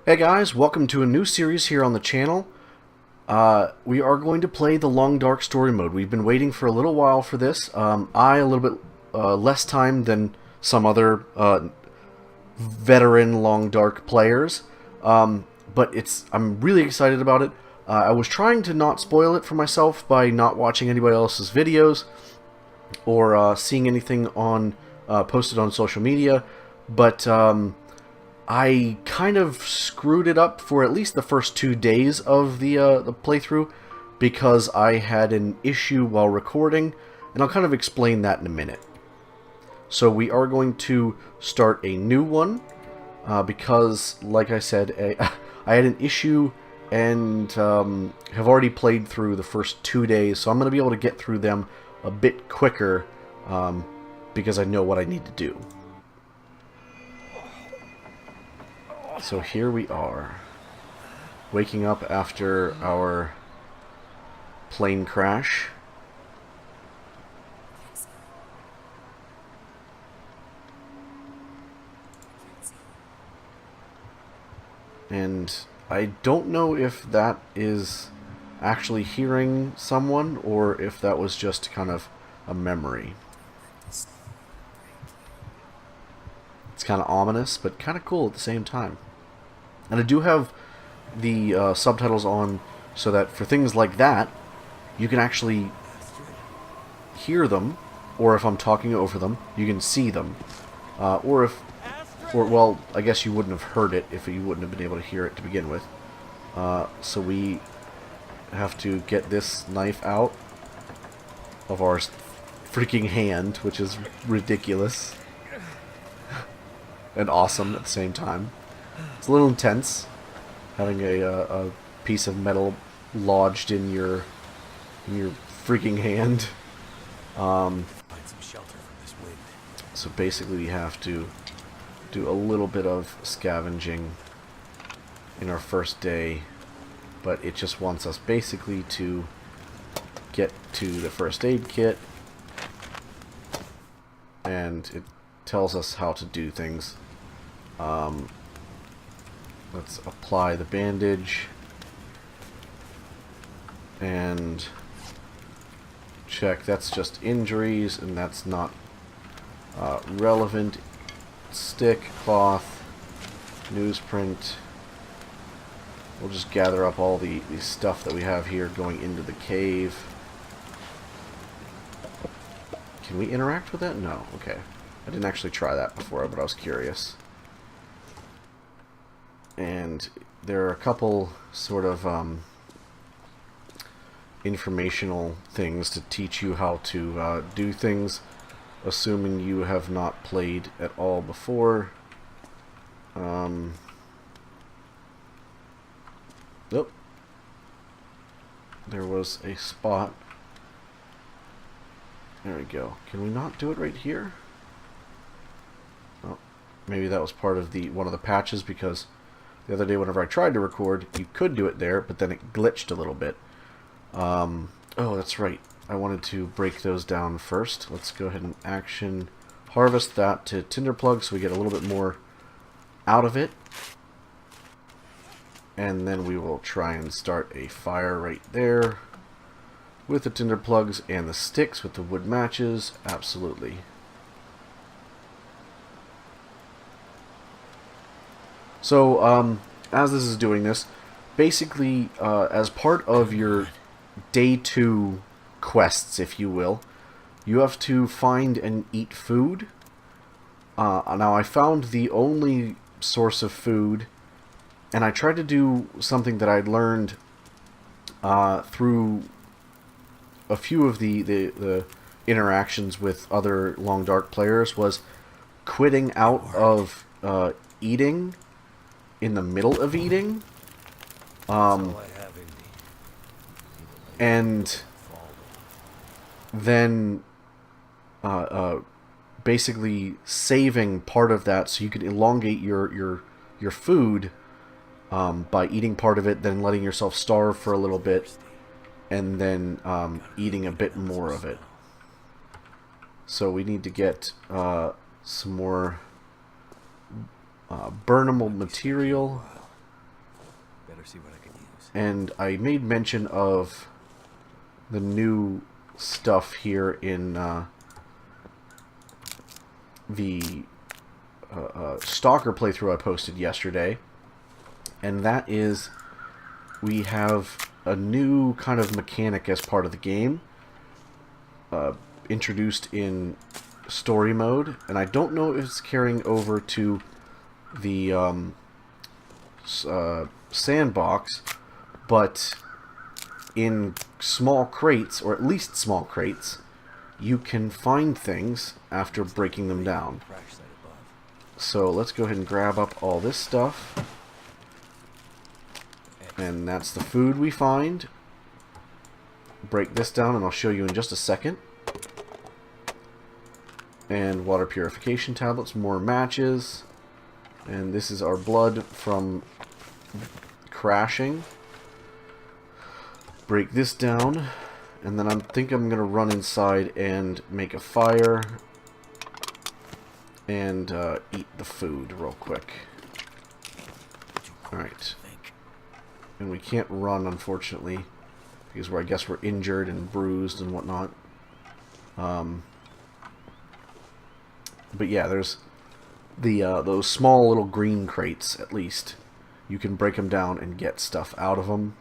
Hey guys, welcome to a new series here on the channel. We are going to play the Long Dark Story Mode. We've been waiting for a little while for this. A little bit less time than some other veteran Long Dark players, but I'm really excited about it. I was trying to not spoil it for myself by not watching anybody else's videos or seeing anything on posted on social media, but I kind of screwed it up for at least the first 2 days of the playthrough because I had an issue while recording, and I'll kind of explain that in a minute. So we are going to start a new one because, like I said, I had an issue and have already played through the first 2 days, so I'm going to be able to get through them a bit quicker because I know what I need to do. So here we are, waking up after our plane crash. And I don't know if that is actually hearing someone or if that was just kind of a memory. It's kind of ominous, but kind of cool at the same time. And I do have the subtitles on so that for things like that, you can actually hear them, or if I'm talking over them, you can see them. Well, I guess you wouldn't have heard it if you wouldn't have been able to hear it to begin with. So we have to get this knife out of our freaking hand, which is ridiculous and awesome at the same time. It's a little intense, having a piece of metal lodged in your freaking hand. So basically we have to do a little bit of scavenging in our first day, but it just wants us basically to get to the first aid kit, and it tells us how to do things. Let's apply the bandage and check. That's just injuries, and that's not relevant. Stick, cloth, newsprint. We'll just gather up all the stuff that we have here going into the cave. Can we interact with that? No. Okay. I didn't actually try that before, but I was curious. And there are a couple sort of informational things to teach you how to do things, assuming you have not played at all before. Nope. There was a spot. There we go. Can we not do it right here? Oh, maybe that was part of one of the patches, because the other day whenever I tried to record, you could do it there, but then it glitched a little bit. Oh, that's right. I wanted to break those down first. Let's go ahead and action harvest that to tinder plug so we get a little bit more out of it. And then we will try and start a fire right there with the tinder plugs and the sticks with the wood matches. Absolutely. So, as this is doing this, basically, as part of your day 2 quests, if you will, you have to find and eat food. Now, I found the only source of food, and I tried to do something that I'd learned through a few of the interactions with other Long Dark players, was quitting out of eating in the middle of eating, and then basically saving part of that so you could elongate your food by eating part of it, then letting yourself starve for a little bit, and then eating a bit more of it. So we need to get some more burnable material. see what I could use. And I made mention of the new stuff here in the Stalker playthrough I posted yesterday, and that is we have a new kind of mechanic as part of the game, introduced in story mode, and I don't know if it's carrying over to the sandbox, but in small crates, or at least small crates, you can find things after breaking them down. So let's go ahead and grab up all this stuff. And that's the food we find. Break this down and I'll show you in just a second. And water purification tablets, more matches. And this is our blood from crashing. Break this down. And then I think I'm going to run inside and make a fire. And eat the food real quick. Alright. And we can't run, unfortunately, because I guess we're injured and bruised and whatnot. But yeah, there's the those small little green crates, at least. You can break them down and get stuff out of them.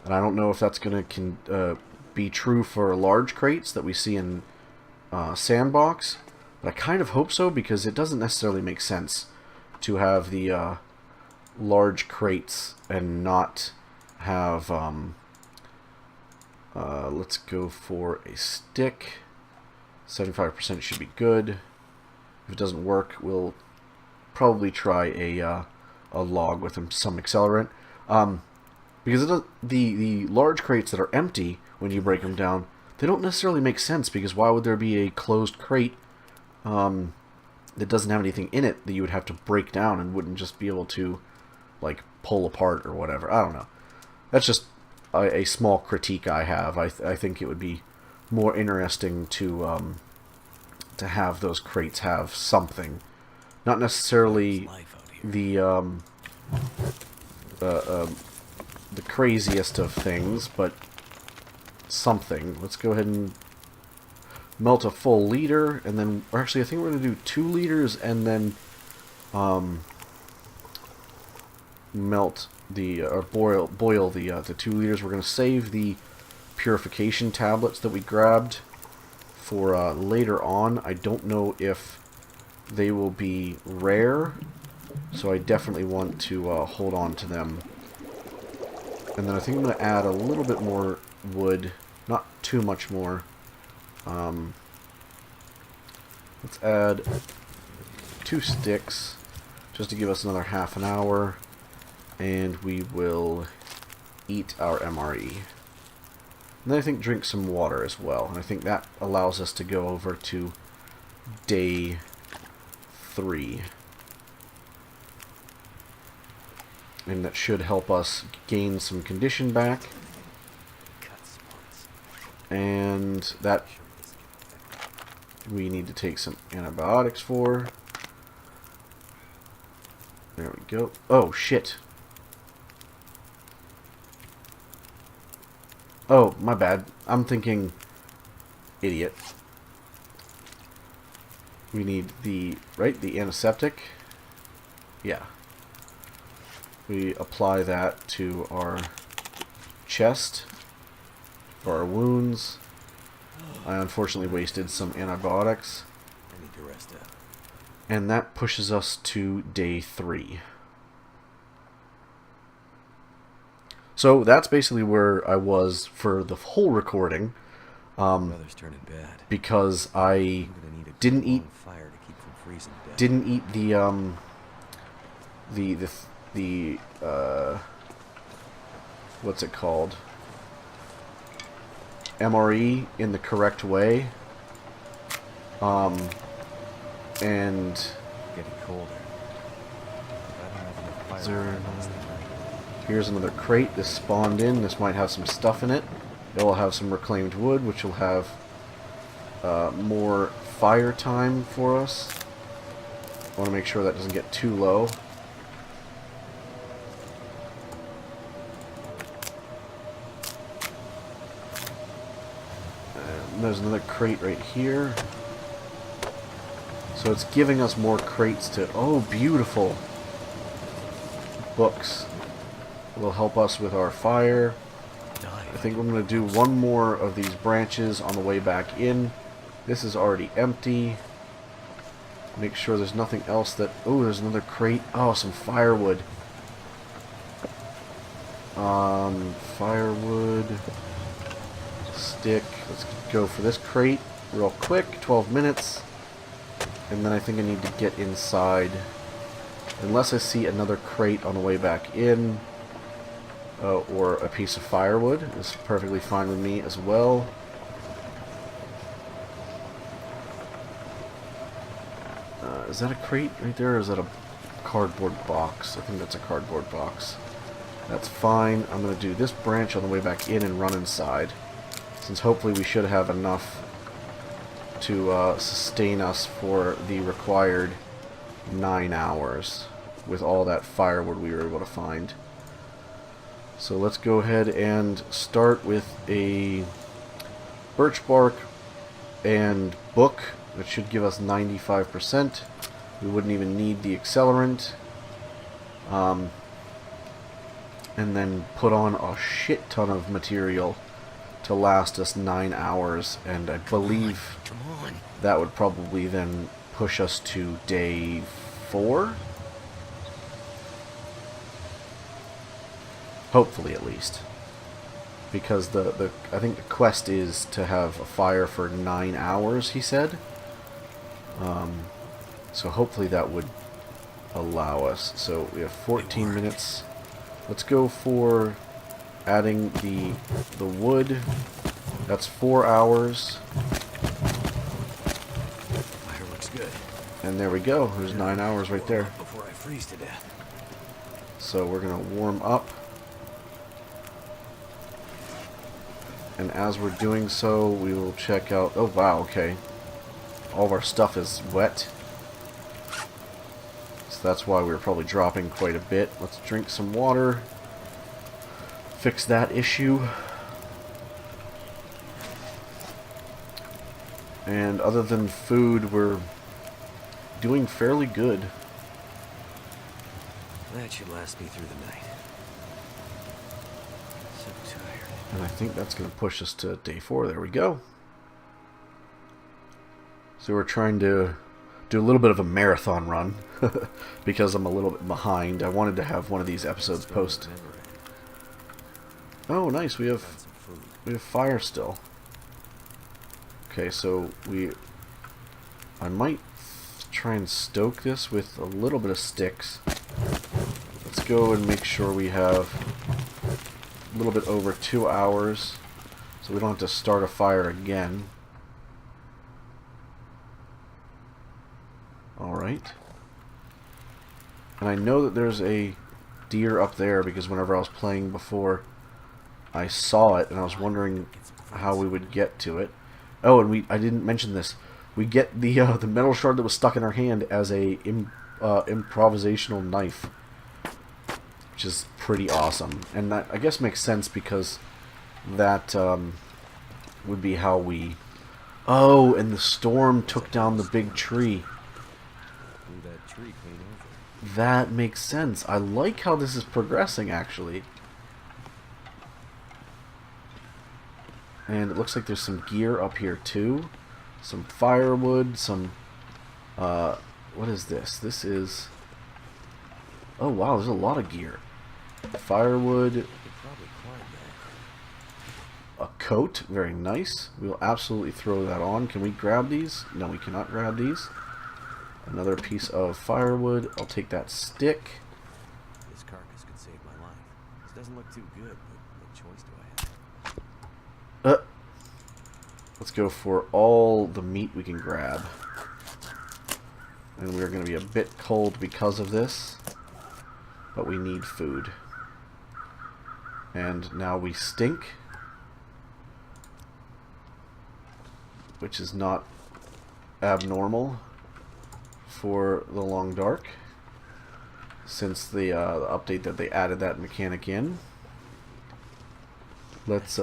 And I don't know if that's going to be true for large crates that we see in Sandbox. But I kind of hope so, because it doesn't necessarily make sense to have the large crates and not have let's go for a stick. 75% should be good. If it doesn't work, we'll probably try a log with some accelerant, because the large crates that are empty when you break them down, they don't necessarily make sense, because why would there be a closed crate that doesn't have anything in it that you would have to break down and wouldn't just be able to, like, pull apart or whatever? I don't know. That's just a small critique I have. I think it would be more interesting to have those crates have something, not necessarily the craziest of things, but something. Let's go ahead and melt a full liter, and then, or actually I think we're going to do 2 liters, and then melt the, or boil the 2 liters. We're going to save the purification tablets that we grabbed for later on. I don't know if they will be rare, so I definitely want to hold on to them. And then I think I'm going to add a little bit more wood, not too much more. Let's add 2 sticks just to give us another half an hour, and we will eat our MRE. And then I think drink some water as well, and I think that allows us to go over to day 3. And that should help us gain some condition back. And that we need to take some antibiotics for. There we go. Oh, shit. Oh, my bad. I'm thinking idiot. We need the, right, the antiseptic. Yeah. We apply that to our chest for our wounds. I unfortunately wasted some antibiotics. I need to rest up. And that pushes us to day 3. So that's basically where I was for the whole recording. Weather's turning bad. Because I didn't eat fire to keep from freezing to death. didn't eat the what's it called? MRE in the correct way. And Getting colder. is there here's another crate. This spawned in. This might have some stuff in it. It will have some reclaimed wood, which will have more fire time for us. I want to make sure that doesn't get too low. And there's another crate right here. So it's giving us more crates to... Oh, beautiful. Books will help us with our fire. I think we're going to do one more of these branches on the way back in. This is already empty. Make sure there's nothing else that... Oh, there's another crate. Oh, some firewood. Firewood. Stick. Let's go for this crate real quick. 12 minutes. And then I think I need to get inside. Unless I see another crate on the way back in. Or a piece of firewood is perfectly fine with me as well. Is that a crate right there, or is that a cardboard box? I think that's a cardboard box. That's fine. I'm going to do this branch on the way back in and run inside, since hopefully we should have enough to sustain us for the required 9 hours with all that firewood we were able to find. So let's go ahead and start with a birch bark and book. That should give us 95%. We wouldn't even need the accelerant. And then put on a shit ton of material to last us 9 hours. And I believe that would probably then push us to day 4. Hopefully, at least. Because I think the quest is to have a fire for 9 hours, he said. So hopefully that would allow us. So we have 14 minutes. Let's go for adding the wood. That's 4 hours. Fire looks good. And there we go. There's 9 hours right there. Before I freeze to death. So we're gonna warm up. And as we're doing so, we will check out... Oh, wow, okay. All of our stuff is wet. So that's why we're probably dropping quite a bit. Let's drink some water. Fix that issue. And other than food, we're doing fairly good. That should last me through the night. So tired. And I think that's going to push us to day 4. There we go. So we're trying to do a little bit of a marathon run because I'm a little bit behind. I wanted to have one of these episodes post. Oh, nice. We have fire still. Okay, so I might try and stoke this with a little bit of sticks. Let's go and make sure we have a little bit over 2 hours so we don't have to start a fire again. Alright. And I know that there's a deer up there because whenever I was playing before, I saw it and I was wondering how we would get to it. Oh, and I didn't mention this. We get the metal shard that was stuck in our hand as a improvisational knife, which is pretty awesome. And that, I guess, makes sense because that would be how we... Oh, and the storm took down the big tree. That makes sense. I like how this is progressing, actually. And it looks like there's some gear up here, too. Some firewood, some... what is this? This is... Oh, wow, there's a lot of gear. Firewood. A coat. Very nice. We'll absolutely throw that on. Can we grab these? No, we cannot grab these. Another piece of firewood. I'll take that stick. This carcass could save my life. This doesn't look too good, but what choice do I have? Let's go for all the meat we can grab. And we're going to be a bit cold because of this. But we need food. And now we stink. Which is not abnormal for the long dark, since the update that they added that mechanic in. Let's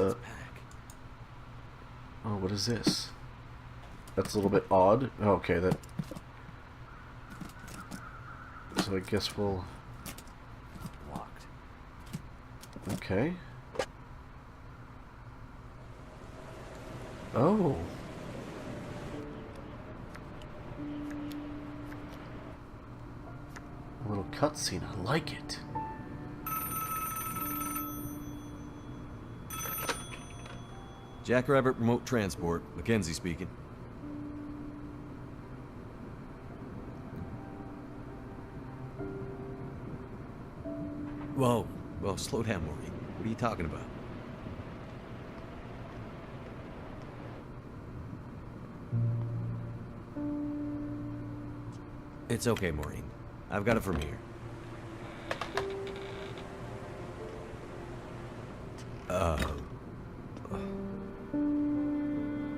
Oh, what is this? That's a little bit odd. Oh, okay, that... So I guess we'll... Locked. Okay. Oh. A little cutscene. I like it. Jackrabbit Remote Transport. Mackenzie speaking. Whoa. Well, slow down, Maureen. What are you talking about? It's okay, Maureen. I've got it from here.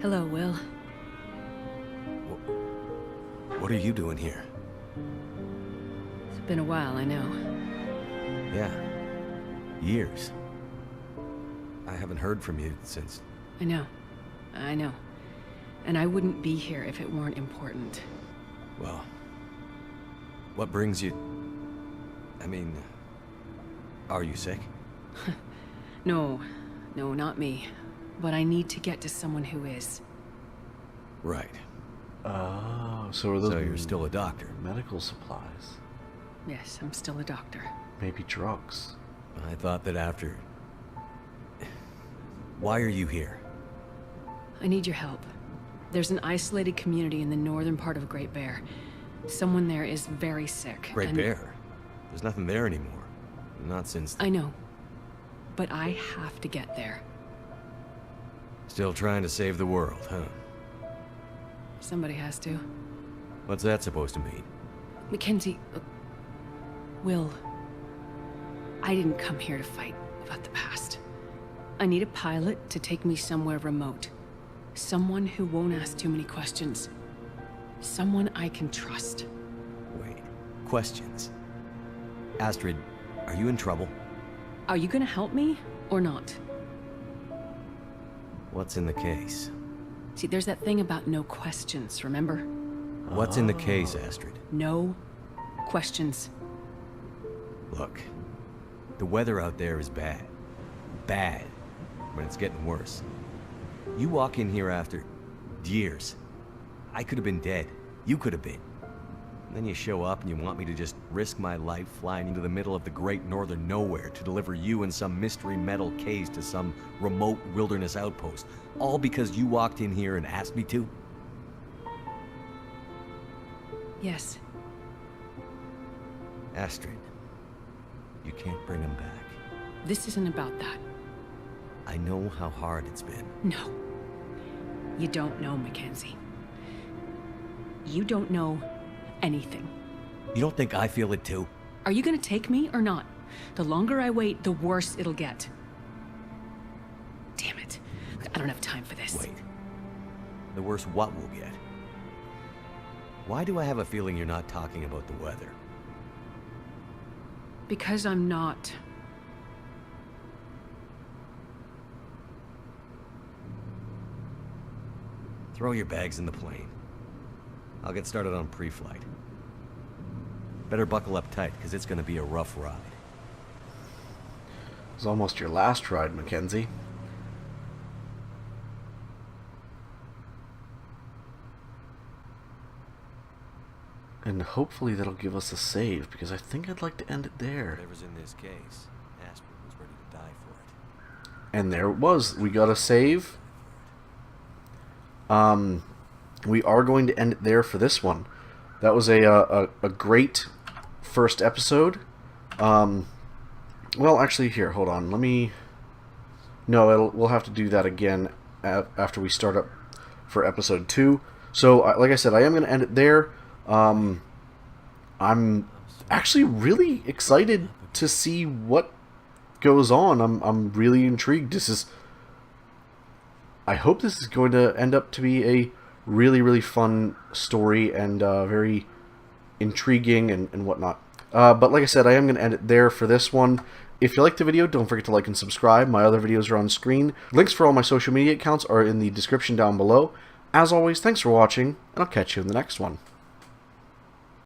Hello, Will. What are you doing here? It's been a while, I know. Yeah. Years. I haven't heard from you since... I know. I know. And I wouldn't be here if it weren't important. Well... What brings you... I mean... Are you sick? No. No, not me. But I need to get to someone who is. Right. Oh, so are those... So you're still a doctor? Medical supplies. Yes, I'm still a doctor. Maybe drugs. I thought that after... Why are you here? I need your help. There's an isolated community in the northern part of Great Bear. Someone there is very sick. Great Bear? There's nothing there anymore. Not since... I know. But I have to get there. Still trying to save the world, huh? Somebody has to. What's that supposed to mean? Mackenzie... Will... I didn't come here to fight about the past. I need a pilot to take me somewhere remote. Someone who won't ask too many questions. Someone I can trust. Wait. Questions? Astrid, are you in trouble? Are you gonna help me, or not? What's in the case? See, there's that thing about no questions, remember? What's in the case, Astrid? No questions. Look, the weather out there is bad. Bad. But it's getting worse. You walk in here after years. I could have been dead. You could have been. And then you show up and you want me to just risk my life flying into the middle of the great northern nowhere to deliver you in some mystery metal case to some remote wilderness outpost. All because you walked in here and asked me to? Yes. Astrid, you can't bring him back. This isn't about that. I know how hard it's been. No. You don't know, Mackenzie. You don't know anything. You don't think I feel it too? Are you gonna take me or not? The longer I wait, the worse it'll get. Damn it. I don't have time for this. Wait. The worse what we'll get? Why do I have a feeling you're not talking about the weather? Because I'm not. Throw your bags in the plane. I'll get started on pre-flight. Better buckle up tight, because it's going to be a rough ride. It's almost your last ride, Mackenzie. And hopefully that'll give us a save, because I think I'd like to end it there. Whatever's in this case, Astrid was ready to die for it. And there it was. We got a save. We are going to end it there for this one. That was a great first episode. Well, actually, here, hold on. Let me... No, we'll have to do that again after we start up for episode 2. So, like I said, I am going to end it there. I'm actually really excited to see what goes on. I'm really intrigued. I hope this is going to end up to be a really, really fun story and very intriguing and whatnot. But like I said, I am going to end it there for this one. If you liked the video, don't forget to like and subscribe. My other videos are on screen. Links for all my social media accounts are in the description down below. As always, thanks for watching, and I'll catch you in the next one.